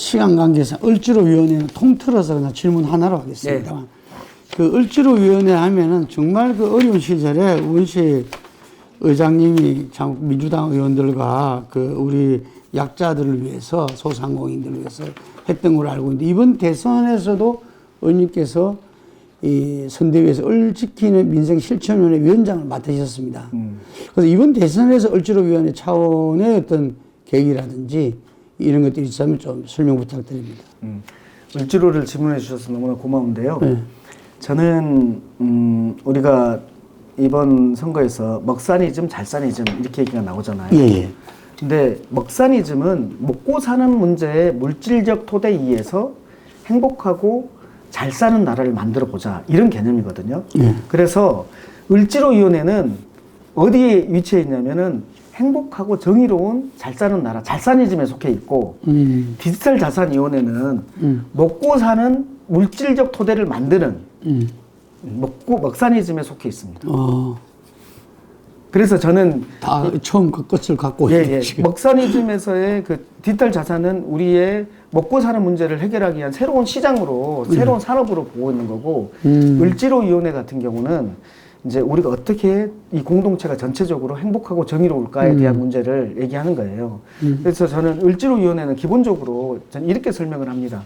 시간 관계상 을지로위원회는 통틀어서 그냥 질문 하나로 하겠습니다. 네. 그 을지로위원회 하면은 정말 그 어려운 시절에 우은식 의장님이 참 민주당 의원들과 그 우리 약자들을 위해서 소상공인들을 위해서 했던 걸 알고 있는데 이번 대선에서도 의원님께서 이 선대위에서 을 지키는 민생 실천위원회 위원장을 맡으셨습니다. 그래서 이번 대선에서 을지로위원회 차원의 어떤 계기라든지 이런 것들이 있으면 좀 설명 부탁드립니다. 을지로를 질문해 주셔서 너무나 고마운데요. 네. 저는 우리가 이번 선거에서 먹사니즘, 잘사니즘 이렇게 얘기가 나오잖아요. 예. 근데 먹사니즘은 먹고 사는 문제의 물질적 토대 위에서 행복하고 잘 사는 나라를 만들어 보자 이런 개념이거든요. 예. 그래서 을지로위원회는 어디에 위치해 있냐면은 행복하고 정의로운 잘 사는 나라, 잘사니즘에 속해 있고 디지털 자산위원회는 먹고 사는 물질적 토대를 만드는 먹사니즘에 속해 있습니다. 그래서 저는 다 처음 그 끝을 갖고 예. 먹사니즘에서의 그 디지털 자산은 우리의 먹고 사는 문제를 해결하기 위한 새로운 시장으로, 새로운 산업으로 보고 있는 거고, 을지로위원회 같은 경우는 이제 우리가 어떻게 이 공동체가 전체적으로 행복하고 정의로울까에 대한 문제를 얘기하는 거예요. 그래서 저는 을지로위원회는 기본적으로 저는 이렇게 설명을 합니다.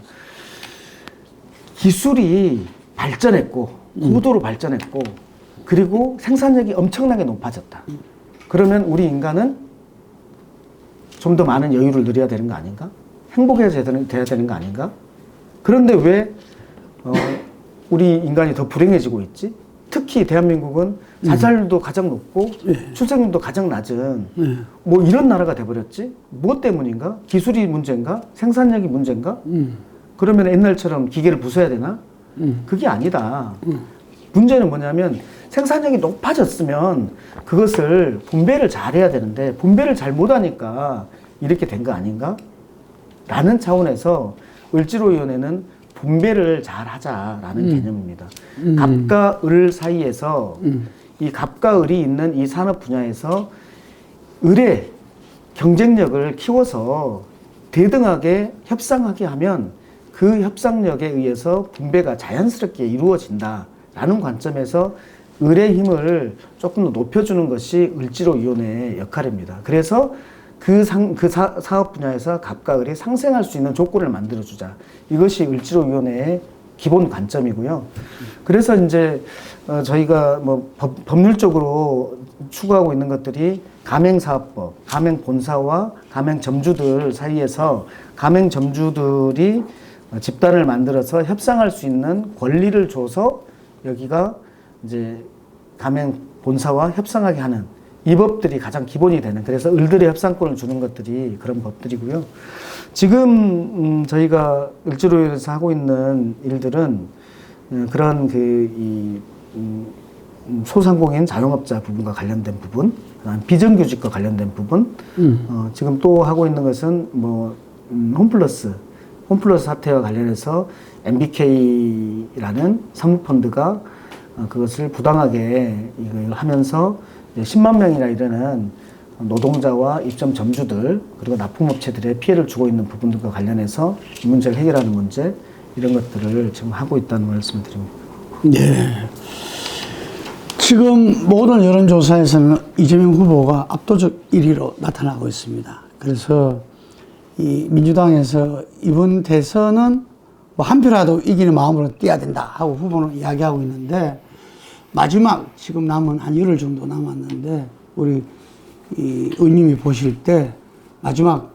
기술이 발전했고, 고도로 발전했고, 그리고 생산력이 엄청나게 높아졌다. 그러면 우리 인간은 좀 더 많은 여유를 누려야 되는 거 아닌가? 행복해져야 되는 거 아닌가? 그런데 왜 우리 인간이 더 불행해지고 있지? 특히 대한민국은 자살률도 가장 높고 출생률도 가장 낮은 뭐 이런 나라가 돼버렸지? 무엇 때문인가? 기술이 문제인가? 생산력이 문제인가? 그러면 옛날처럼 기계를 부숴야 되나? 그게 아니다. 문제는 뭐냐면 생산력이 높아졌으면 그것을 분배를 잘해야 되는데 분배를 잘 못하니까 이렇게 된 거 아닌가? 라는 차원에서 을지로위원회는 분배를 잘 하자라는 개념입니다. 갑과 을 사이에서 이 갑과 을이 있는 이 산업 분야에서 을의 경쟁력을 키워서 대등하게 협상하게 하면 그 협상력에 의해서 분배가 자연스럽게 이루어진다라는 관점에서 을의 힘을 조금 더 높여주는 것이 을지로위원회의 역할입니다. 그래서 그 사업 분야에서 갑과 을이 상생할 수 있는 조건을 만들어주자. 이것이 을지로위원회의 기본 관점이고요. 그래서 이제 저희가 뭐 법률적으로 추구하고 있는 것들이 가맹사업법, 가맹본사와 가맹점주들 사이에서 가맹점주들이 집단을 만들어서 협상할 수 있는 권리를 줘서 여기가 이제 가맹본사와 협상하게 하는 이 법들이 가장 기본이 되는, 그래서 을들의 협상권을 주는 것들이 그런 법들이고요. 지금 저희가 을지로에서 하고 있는 일들은 그런 소상공인 자영업자 부분과 관련된 부분, 비정규직과 관련된 부분, 지금 또 하고 있는 것은 뭐 홈플러스 사태와 관련해서 MBK라는 사모펀드가 그것을 부당하게 이걸 하면서 10만 명이나 이르는 노동자와 입점 점주들 그리고 납품업체들의 피해를 주고 있는 부분들과 관련해서 이 문제를 해결하는 문제, 이런 것들을 지금 하고 있다는 말씀을 드립니다. 네. 지금 모든 여론조사에서는 이재명 후보가 압도적 1위로 나타나고 있습니다. 그래서 이 민주당에서 이번 대선은 뭐 한 표라도 이기는 마음으로 뛰어야 된다 하고 후보는 이야기하고 있는데, 마지막 지금 남은 한 열흘 정도 남았는데 우리 이 의원님이 보실 때 마지막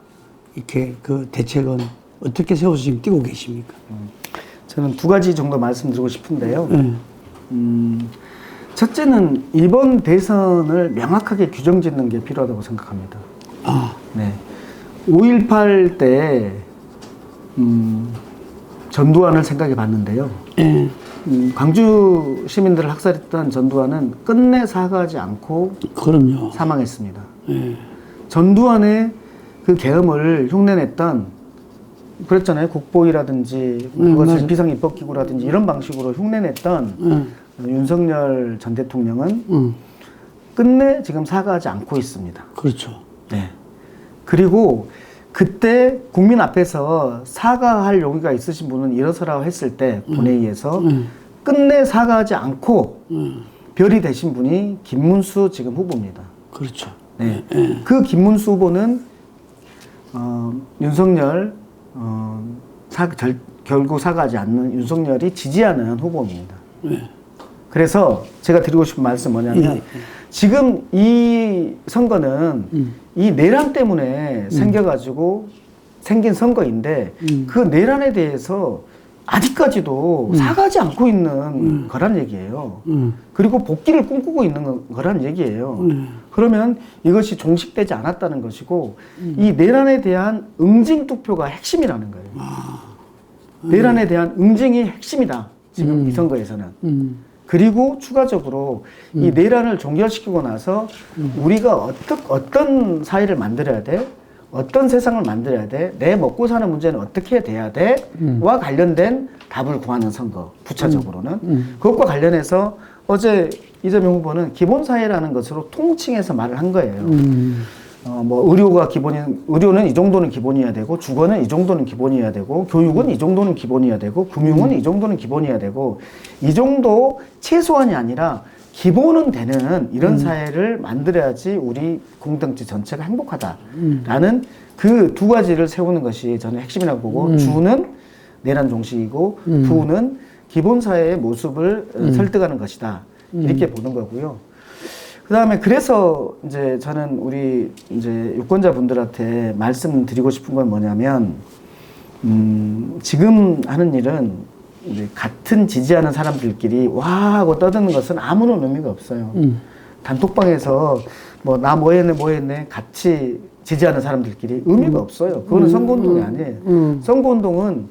이렇게 그 대책은 어떻게 세워서 지금 뛰고 계십니까? 저는 두 가지 정도 말씀드리고 싶은데요. 첫째는 이번 대선을 명확하게 규정짓는 게 필요하다고 생각합니다. 네. 5.18 때 전두환을 생각해 봤는데요. 광주 시민들을 학살했던 전두환은 끝내 사과하지 않고 그럼요. 사망했습니다. 전두환의 그 계엄을 흉내냈던, 그랬잖아요. 국보위라든지 그것을 비상입법기구라든지 이런 방식으로 흉내냈던 윤석열 전 대통령은 끝내 지금 사과하지 않고 있습니다. 그렇죠. 네. 그리고 그때 국민 앞에서 사과할 용의가 있으신 분은 일어서라고 했을 때 본회의에서 끝내 사과하지 않고 별이 되신 분이 김문수 지금 후보입니다. 그렇죠. 네. 그 김문수 후보는 윤석열 결국 사과하지 않는 윤석열이 지지하는 후보입니다. 그래서 제가 드리고 싶은 말씀은 뭐냐면 지금 이 선거는 이 내란 때문에 생겨가지고 생긴 선거인데 그 내란에 대해서 아직까지도 사과하지 않고 있는 거란 얘기예요. 그리고 복귀를 꿈꾸고 있는 거란 얘기예요. 그러면 이것이 종식되지 않았다는 것이고 이 내란에 대한 응징 투표가 핵심이라는 거예요. 내란에 대한 응징이 핵심이다. 지금 이 선거에서는. 그리고 추가적으로 이 내란을 종결시키고 나서 우리가 어떤 사회를 만들어야 돼? 어떤 세상을 만들어야 돼? 내 먹고 사는 문제는 어떻게 돼야 돼? 와 관련된 답을 구하는 선거, 부차적으로는. 그것과 관련해서 어제 이재명 후보는 기본사회라는 것으로 통칭해서 말을 한 거예요. 뭐 의료는 이 정도는 기본이어야 되고, 주거는 이 정도는 기본이어야 되고, 교육은 이 정도는 기본이어야 되고, 금융은 이 정도는 기본이어야 되고, 이 정도 최소한이 아니라 기본은 되는 이런 사회를 만들어야지 우리 공동체 전체가 행복하다라는 그 두 가지를 세우는 것이 저는 핵심이라고 보고, 주는 내란 종식이고 부는 기본 사회의 모습을 설득하는 것이다. 이렇게 보는 거고요. 그다음에 그래서 이제 저는 우리 이제 유권자분들한테 말씀드리고 싶은 건 뭐냐면 지금 하는 일은 이제 같은 지지하는 사람들끼리 와 하고 떠드는 것은 아무런 의미가 없어요. 단톡방에서 뭐 나 뭐 했네 같이 지지하는 사람들끼리 의미가 없어요. 그거는 선거운동이 아니에요. 선거운동은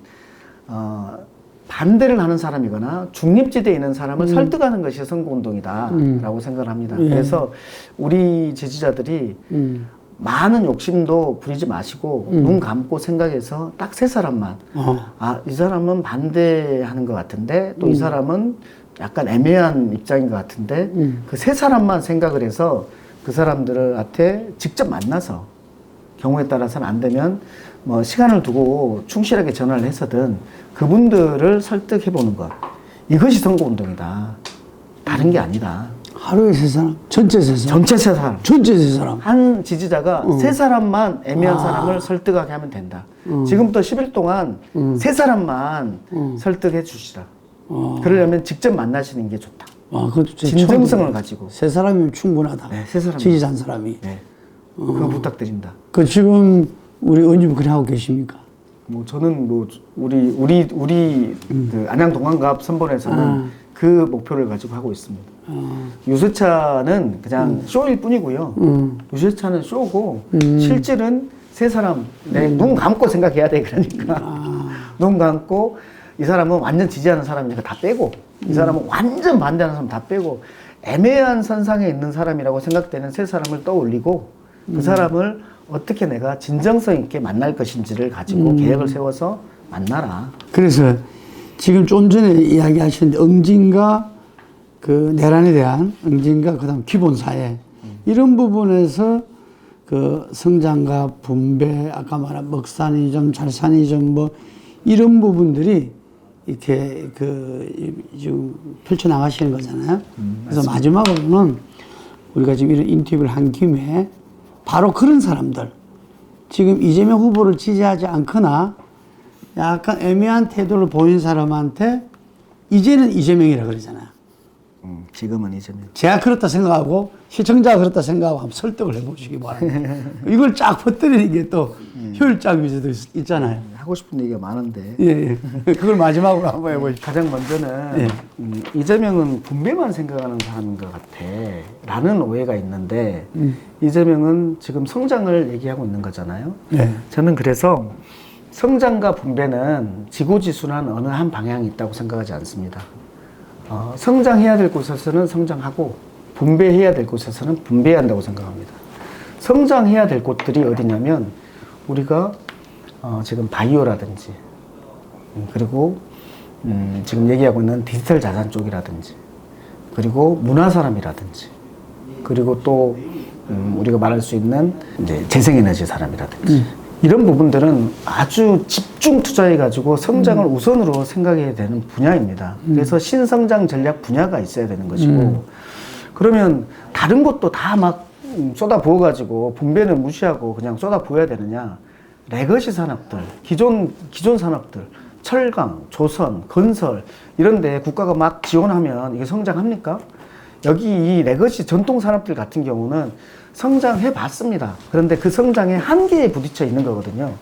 반대를 하는 사람이거나 중립지대에 있는 사람을 설득하는 것이 선거운동이다라고 생각을 합니다. 그래서 우리 지지자들이 많은 욕심도 부리지 마시고 눈 감고 생각해서 딱 세 사람만 이 사람은 반대하는 것 같은데 또 이 사람은 약간 애매한 입장인 것 같은데 그 세 사람만 생각을 해서 그 사람들한테 직접 만나서 경우에 따라서는 안 되면 뭐 시간을 두고 충실하게 전화를 해서든 그분들을 설득해 보는 것. 이것이 선거운동이다. 다른 게 아니다. 하루에 세 사람? 전체 세 사람? 전체 세 사람. 전체 세 사람. 한 지지자가 세 사람만 애매한 사람을 설득하게 하면 된다. 지금부터 10일 동안 세 사람만 설득해 주시라. 그러려면 직접 만나시는 게 좋다. 그것도 진정성을 가지고. 세 사람이면 충분하다. 네, 세 사람. 지지한 사람이. 네. 그거 부탁드립니다. 그 지금 우리 의원님 그래 하고 계십니까? 뭐 저는 뭐 우리 그 안양 동안갑 선본에서는 그 목표를 가지고 하고 있습니다. 유세차는 그냥 쇼일 뿐이고요. 유세차는 쇼고 실질은 세 사람 눈 감고 생각해야 돼. 그러니까 눈 감고 이 사람은 완전 지지하는 사람이니까 다 빼고 이 사람은 완전 반대하는 사람 다 빼고 애매한 선상에 있는 사람이라고 생각되는 세 사람을 떠올리고 그 사람을 어떻게 내가 진정성 있게 만날 것인지를 가지고 계획을 세워서 만나라. 그래서 지금 좀 전에 이야기하셨는데 응징과 그 내란에 대한 응징과 그다음 기본 사회 이런 부분에서 그 성장과 분배 아까 말한 먹사니즘, 잘사니즘 뭐 이런 부분들이 이렇게 지금 펼쳐 나가시는 거잖아요. 그래서 마지막으로는 우리가 지금 이런 인터뷰를 한 김에 바로 그런 사람들 지금 이재명 후보를 지지하지 않거나 약간 애매한 태도를 보인 사람한테 이제는 이재명이라 그러잖아요. 지금은 이재명. 제가 그렇다 생각하고 시청자가 그렇다 생각하고 한번 설득을 해보시기 바랍니다. 이걸 쫙 퍼뜨리는 게 또 효율적일 수도 있잖아요. 하고 싶은 얘기가 많은데. 예. 그걸 마지막으로 한번 해보시죠. 가장 먼저는 이재명은 분배만 생각하는 사람인 것 같아 라는 오해가 있는데 이재명은 지금 성장을 얘기하고 있는 거잖아요. 네. 저는 그래서 성장과 분배는 지고지순한 어느 한 방향이 있다고 생각하지 않습니다. 성장해야 될 곳에서는 성장하고 분배해야 될 곳에서는 분배해야 한다고 생각합니다. 성장해야 될 곳들이 어디냐면 우리가 지금 바이오라든지 그리고 지금 얘기하고 있는 디지털 자산 쪽이라든지 그리고 문화사람이라든지 그리고 또 우리가 말할 수 있는 이제 재생에너지 사람이라든지 이런 부분들은 아주 집중 투자해가지고 성장을 우선으로 생각해야 되는 분야입니다. 그래서 신성장 전략 분야가 있어야 되는 것이고, 그러면 다른 것도 다 막 쏟아 부어가지고 분배는 무시하고 그냥 쏟아 부어야 되느냐? 레거시 산업들, 기존 산업들, 철강, 조선, 건설 이런 데 국가가 막 지원하면 이게 성장합니까? 여기 이 레거시 전통 산업들 같은 경우는 성장해 봤습니다. 그런데 그 성장의 한계에 부딪혀 있는 거거든요.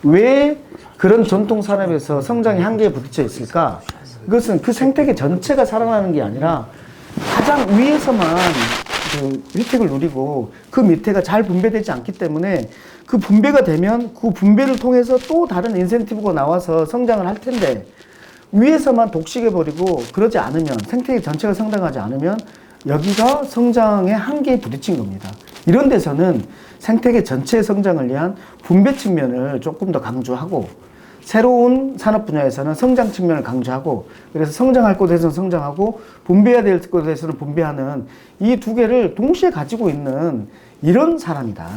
왜 그런 전통 산업에서 성장의 한계에 부딪혀 있을까? 그것은 그 생태계 전체가 살아나는 게 아니라 가장 위에서만 그 혜택을 누리고 그 밑에가 잘 분배되지 않기 때문에 그 분배가 되면 그 분배를 통해서 또 다른 인센티브가 나와서 성장을 할 텐데, 위에서만 독식해버리고 그러지 않으면, 생태계 전체가 성장하지 않으면 여기가 성장의 한계에 부딪힌 겁니다. 이런 데서는 생태계 전체의 성장을 위한 분배 측면을 조금 더 강조하고, 새로운 산업 분야에서는 성장 측면을 강조하고, 그래서 성장할 곳에서는 성장하고 분배해야 될 곳에서는 분배하는 이 두 개를 동시에 가지고 있는 이런 사람이다.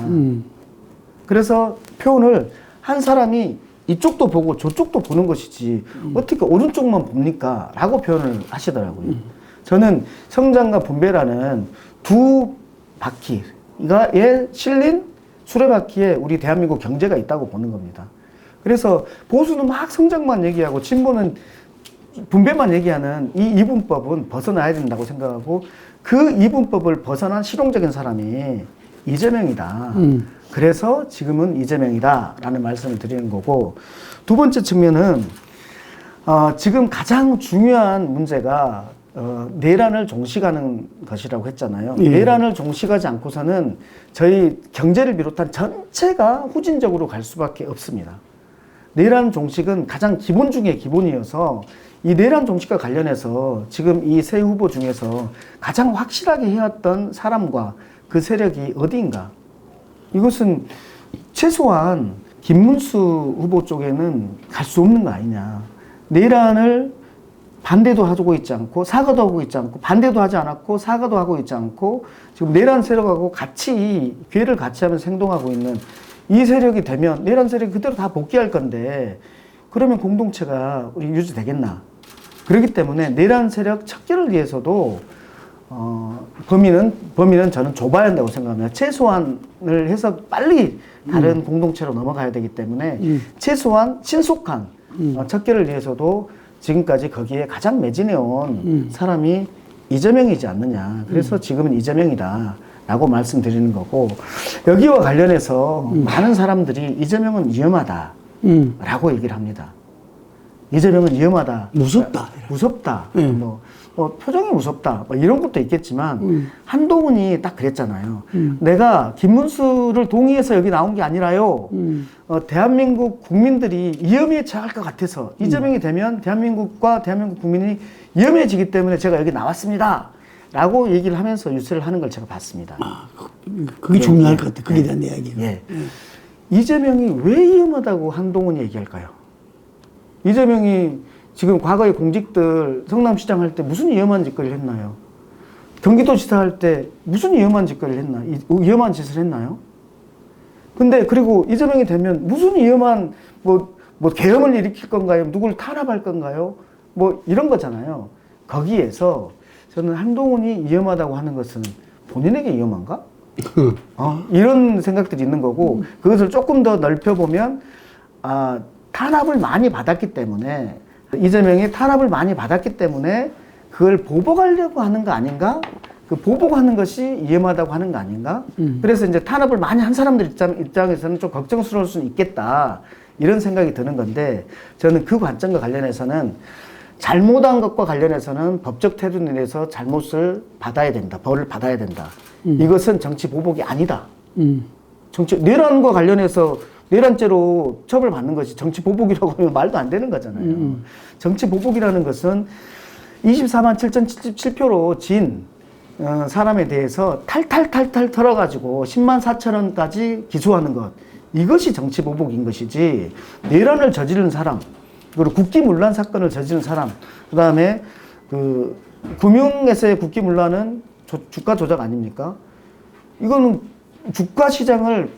그래서 표현을 한 사람이 이쪽도 보고 저쪽도 보는 것이지 어떻게 오른쪽만 봅니까? 라고 표현을 하시더라고요. 저는 성장과 분배라는 두 바퀴에 실린 수레바퀴에 우리 대한민국 경제가 있다고 보는 겁니다. 그래서 보수는 막 성장만 얘기하고 진보는 분배만 얘기하는 이 이분법은 벗어나야 된다고 생각하고, 그 이분법을 벗어난 실용적인 사람이 이재명이다. 그래서 지금은 이재명이다라는 말씀을 드리는 거고, 두 번째 측면은 지금 가장 중요한 문제가 내란을 종식하는 것이라고 했잖아요. 내란을 종식하지 않고서는 저희 경제를 비롯한 전체가 후진적으로 갈 수밖에 없습니다. 내란 종식은 가장 기본 중에 기본이어서, 이 내란 종식과 관련해서 지금 이 세 후보 중에서 가장 확실하게 해왔던 사람과 그 세력이 어디인가? 이것은 최소한 김문수 후보 쪽에는 갈 수 없는 거 아니냐. 내란을 반대도 하고 있지 않고 사과도 하고 있지 않고, 반대도 하지 않았고 사과도 하고 있지 않고, 지금 내란 세력하고 같이 괴를 같이 하면서 행동하고 있는 이 세력이 되면 내란 세력이 그대로 다 복귀할 건데, 그러면 공동체가 우리 유지되겠나? 그렇기 때문에 내란 세력 척결을 위해서도 범위는 저는 좁아야 한다고 생각합니다. 최소한을 해서 빨리 다른 공동체로 넘어가야 되기 때문에 최소한 신속한 척결을 위해서도 지금까지 거기에 가장 매진해온 사람이 이재명이지 않느냐. 그래서 지금은 이재명이다 라고 말씀드리는 거고, 여기와 관련해서 많은 사람들이 이재명은 위험하다 라고 얘기를 합니다. 이재명은 위험하다. 무섭다. 무섭다. 뭐 표정이 무섭다. 뭐 이런 것도 있겠지만, 한동훈이 딱 그랬잖아요. 내가 김문수를 동의해서 여기 나온 게 아니라요. 대한민국 국민들이 위험에 처할 것 같아서 이재명이 되면 대한민국과 대한민국 국민이 위험해지기 때문에 제가 여기 나왔습니다. 라고 얘기를 하면서 유세를 하는 걸 제가 봤습니다. 그게 중요할 것 같아요. 그에 대한 이야기가. 이재명이 왜 위험하다고 한동훈이 얘기할까요? 이재명이 지금 과거의 공직들 성남시장 할 때 무슨 위험한 짓거리를 했나요? 경기도지사 할 때 무슨 위험한 짓거리를 했나? 위험한 짓을 했나요? 근데 그리고 이재명이 되면 무슨 위험한 뭐 계엄을 일으킬 건가요? 누굴 탄압할 건가요? 뭐 이런 거잖아요. 거기에서 저는 한동훈이 위험하다고 하는 것은 본인에게 위험한가? 이런 생각들이 있는 거고, 그것을 조금 더 넓혀보면 탄압을 많이 받았기 때문에, 이재명이 탄압을 많이 받았기 때문에 그걸 보복하려고 하는 거 아닌가? 그 보복하는 것이 위험하다고 하는 거 아닌가? 그래서 이제 탄압을 많이 한 사람들 입장에서는 좀 걱정스러울 수는 있겠다, 이런 생각이 드는 건데, 저는 그 관점과 관련해서는 잘못한 것과 관련해서는 법적 태도 내에서 잘못을 받아야 된다. 벌을 받아야 된다. 이것은 정치 보복이 아니다. 내란과 관련해서 내란죄로 처벌받는 것이 정치 보복이라고 하면 말도 안 되는 거잖아요. 정치 보복이라는 것은 24만 7,077표로 진 사람에 대해서 탈탈 털어가지고 10만 4천 원까지 기소하는 것, 이것이 정치 보복인 것이지, 내란을 저지른 사람, 그리고 국기문란 사건을 저지른 사람, 그 다음에 그 금융에서의 국기문란은 주가 조작 아닙니까? 이거는 주가 시장을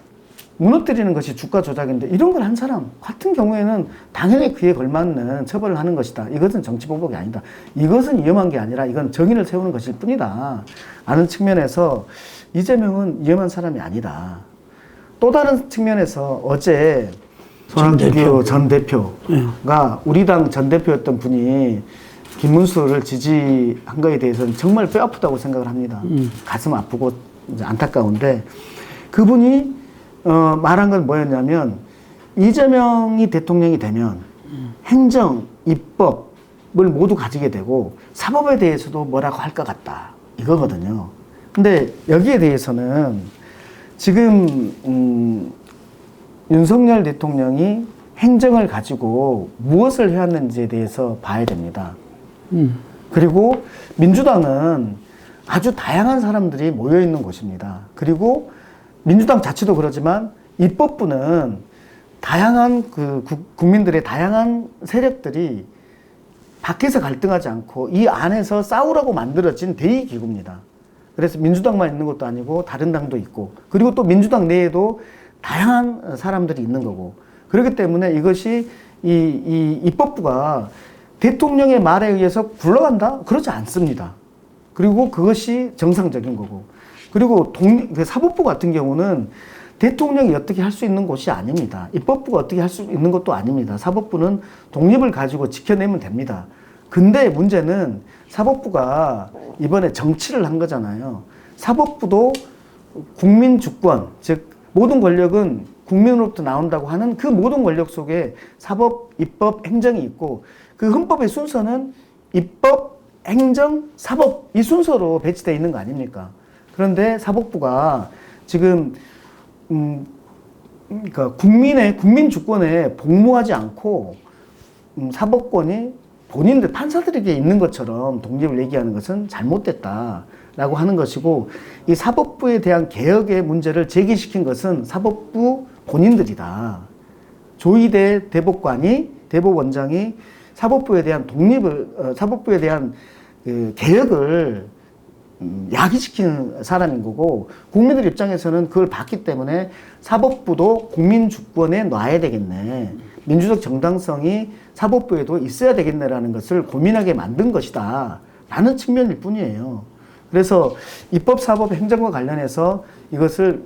무너뜨리는 것이 주가 조작인데 이런 걸 한 사람 같은 경우에는 당연히 그에 걸맞는 처벌을 하는 것이다. 이것은 정치 보복이 아니다. 이것은 위험한 게 아니라 이건 정의를 세우는 것일 뿐이다. 라는 측면에서 이재명은 위험한 사람이 아니다. 또 다른 측면에서 어제 김기표 전 대표가 우리 당 전 대표였던 분이 김문수를 지지한 거에 대해서는 정말 뼈 아프다고 생각을 합니다. 가슴 아프고 이제 안타까운데 그분이 말한 건 뭐였냐면 이재명이 대통령이 되면 행정, 입법을 모두 가지게 되고 사법에 대해서도 뭐라고 할 것 같다. 이거거든요. 근데 여기에 대해서는 지금 윤석열 대통령이 행정을 가지고 무엇을 해왔는지에 대해서 봐야 됩니다. 그리고 민주당은 아주 다양한 사람들이 모여 있는 곳입니다. 그리고 민주당 자체도 그러지만 입법부는 다양한 국민들의 다양한 세력들이 밖에서 갈등하지 않고 이 안에서 싸우라고 만들어진 대의기구입니다. 그래서 민주당만 있는 것도 아니고 다른 당도 있고 그리고 또 민주당 내에도 다양한 사람들이 있는 거고 그렇기 때문에 이것이 이 입법부가 대통령의 말에 의해서 굴러간다? 그렇지 않습니다. 그리고 그것이 정상적인 거고 그리고 사법부 같은 경우는 대통령이 어떻게 할 수 있는 곳이 아닙니다. 입법부가 어떻게 할 수 있는 것도 아닙니다. 사법부는 독립을 가지고 지켜내면 됩니다. 근데 문제는 사법부가 이번에 정치를 한 거잖아요. 사법부도 국민 주권, 즉 모든 권력은 국민으로부터 나온다고 하는 그 모든 권력 속에 사법, 입법, 행정이 있고 그 헌법의 순서는 입법, 행정, 사법 이 순서로 배치되어 있는 거 아닙니까? 그런데 사법부가 지금 그러니까 국민 주권에 복무하지 않고 사법권이 본인들 판사들에게 있는 것처럼 독립을 얘기하는 것은 잘못됐다라고 하는 것이고 이 사법부에 대한 개혁의 문제를 제기시킨 것은 사법부 본인들이다. 조희대 대법원장이 사법부에 대한 사법부에 대한 그 개혁을 야기시키는 사람인 거고 국민들 입장에서는 그걸 봤기 때문에 사법부도 국민 주권에 놔야 되겠네. 민주적 정당성이 사법부에도 있어야 되겠네라는 것을 고민하게 만든 것이다. 라는 측면일 뿐이에요. 그래서 입법, 사법, 행정과 관련해서 이것을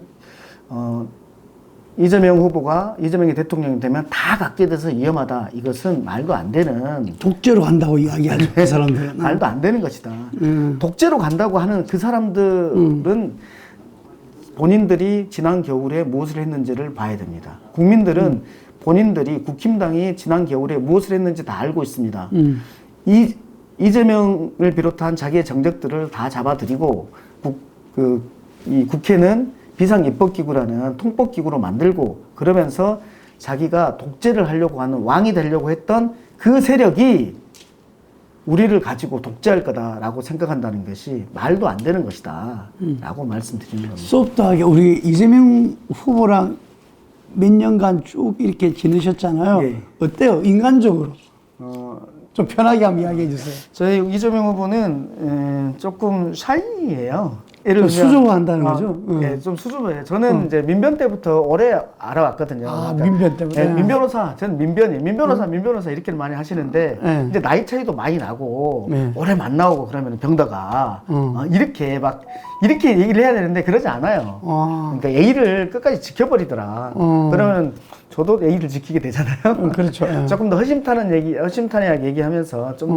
이재명이 대통령이 되면 다 갖게 돼서 위험하다. 이것은 말도 안 되는. 독재로 간다고 이야기하죠. 그 사람들은. 말도 안 되는 것이다. 독재로 간다고 하는 그 사람들은 본인들이 지난 겨울에 무엇을 했는지를 봐야 됩니다. 국민들은 본인들이 국힘당이 지난 겨울에 무엇을 했는지 다 알고 있습니다. 이재명을 비롯한 자기의 정적들을 다 잡아들이고 이 국회는 비상입법기구라는 통법기구로 만들고 그러면서 자기가 독재를 하려고 하는 왕이 되려고 했던 그 세력이 우리를 가지고 독재할 거다라고 생각한다는 것이 말도 안 되는 것이다 라고 말씀드리는 겁니다. 소프트하게 우리 이재명 후보랑 몇 년간 쭉 이렇게 지내셨잖아요. 예. 어때요? 인간적으로? 좀 편하게 한번 이야기해 주세요. 저희 이재명 후보는 조금 샤이예요. 좀 수줍어한다는 거죠? 네, 좀 수줍어요. 저는 이제 민변 때부터 오래 알아왔거든요. 아, 그러니까, 민변 때문에? 네, 민 변호사, 저는 민 변호사 이렇게 많이 하시는데, 네. 이제 나이 차이도 많이 나고, 네. 오래 만나고 그러면 병다가, 이렇게 얘기를 해야 되는데, 그러지 않아요. 그러니까 예의를 끝까지 지켜버리더라. 그러면 저도 예의를 지키게 되잖아요. 그렇죠. 조금 더 허심탄회하게 얘기하면서 좀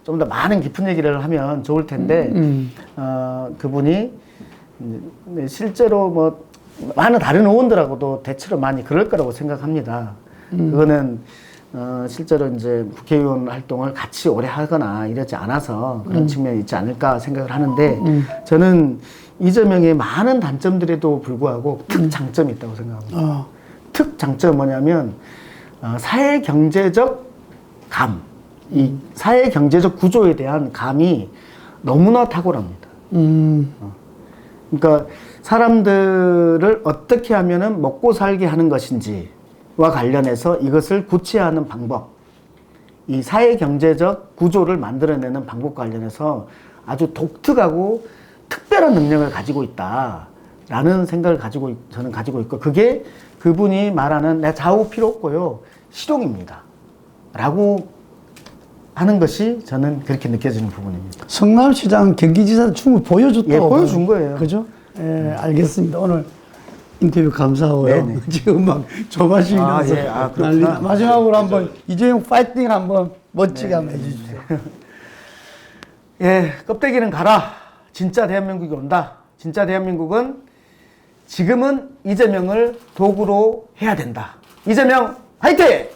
더 많은 깊은 얘기를 하면 좋을 텐데, 그분이 실제로 뭐 많은 다른 의원들하고도 대체로 많이 그럴 거라고 생각합니다. 그거는 실제로 이제 국회의원 활동을 같이 오래 하거나 이러지 않아서 그런 측면이 있지 않을까 생각을 하는데, 저는 이재명의 많은 단점들에도 불구하고 특장점이 있다고 생각합니다. 특장점은 뭐냐면 사회 경제적 감, 이 사회 경제적 구조에 대한 감이 너무나 탁월합니다. 그러니까 사람들을 어떻게 하면은 먹고 살게 하는 것인지와 관련해서 이것을 구체화하는 방법, 이 사회 경제적 구조를 만들어내는 방법 관련해서 아주 독특하고 특별한 능력을 가지고 있다라는 생각을 저는 가지고 있고, 그게 그분이 말하는 내 좌우 필요 없고요. 실용입니다. 라고 하는 것이 저는 그렇게 느껴지는 부분입니다. 성남시장 경기지사 충분히 보여줬다고. 예, 보여준 거예요. 그죠? 예, 알겠습니다. 오늘 인터뷰 감사하고요. 네네. 지금 막 조바심 아, 나서 예. 아, 그렇구나. 난리. 마지막으로 한번 이재용 파이팅 한번 멋지게 한번 해주세요. 예, 껍데기는 가라. 진짜 대한민국이 온다. 진짜 대한민국은 지금은 이재명을 도구로 해야 된다. 이재명 화이팅!